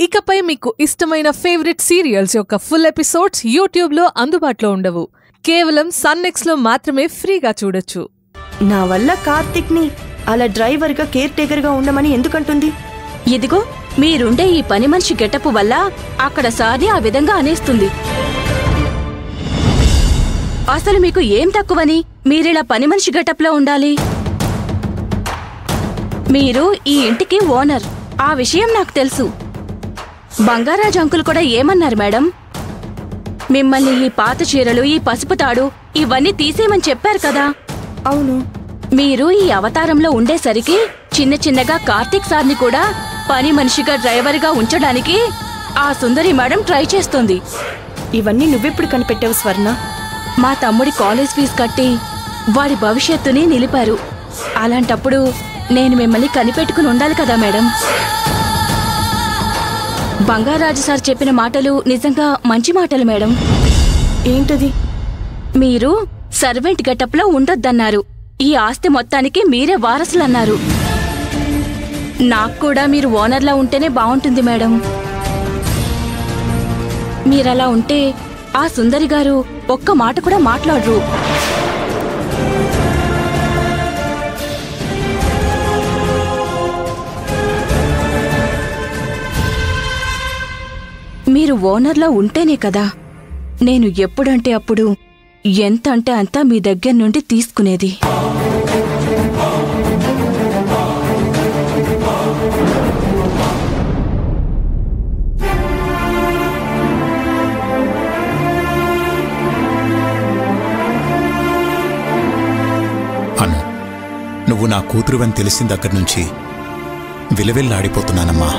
ఇకపై మీకు ఇష్టమైన ఫేవరెట్ సీరియల్స్ యొక్క ఫుల్ ఎపిసోడ్స్ యూట్యూబ్లో అందుబాటులో ఉండవు. కేవలం సన్నెక్స్లో మాత్రమే ఫ్రీగా చూడొచ్చు. నా వల్ల కార్తిక్ని అలా డ్రైవర్గా కేర్ టేకర్గా ఉండమని ఎందుకంటుంది? ఇదిగో మీరుండే ఈ పని మనిషి గెటప్ వల్ల అక్కడ సార్ని ఆ విధంగా అనేస్తుంది. అసలు మీకు ఏం తక్కువని మీరిలా పని మనిషి గెటప్లో ఉండాలి? మీరు ఈ ఇంటికి ఓనర్, ఆ విషయం నాకు తెలుసు. బంగారాజు అంకుల్ కూడా ఏమన్నారు మేడం? మిమ్మల్ని ఈ పాత చీరలు, ఈ పసుపు తాడు ఇవన్నీ తీసేయమని చెప్పారు కదా. అవును. మీరు ఈ అవతారంలో ఉండేసరికి చిన్న చిన్నగా కార్తిక్ సార్ని కూడా పని మనిషిగా డ్రైవర్గా ఉంచడానికి ఆ సుందరి మేడం ట్రై చేస్తుంది. ఇవన్నీ నువ్వెప్పుడు కనిపెట్టావు స్వర్ణ? మా తమ్ముడి కాలేజ్ ఫీజు కట్టి వాడి భవిష్యత్తుని నిలిపారు. అలాంటప్పుడు నేను మిమ్మల్ని కనిపెట్టుకుని ఉండాలి కదా మేడం. బంగారాజు సార్ చెప్పిన మాటలు నిజంగా మంచి మాటలు మేడం. ఏంటది? మీరు సర్వెంట్ గెటప్లో ఉండొద్దన్నారు. ఈ ఆస్తి మొత్తానికి మీరే వారసులన్నారు. నాకు కూడా మీరు ఓనర్లా ఉంటేనే బాగుంటుంది మేడం. మీరలా ఉంటే ఆ సుందరి గారు ఒక్క మాట కూడా మాట్లాడరు. మీరు ఓనర్లా ఉంటేనే కదా నేను ఎప్పుడంటే అప్పుడు ఎంత అంటే అంత మీ దగ్గర నుండి తీసుకునేది. నువ్వు నా కూతురువని తెలిసిన దగ్గర నుంచి విలవిల్లాడిపోతున్నానమ్మా.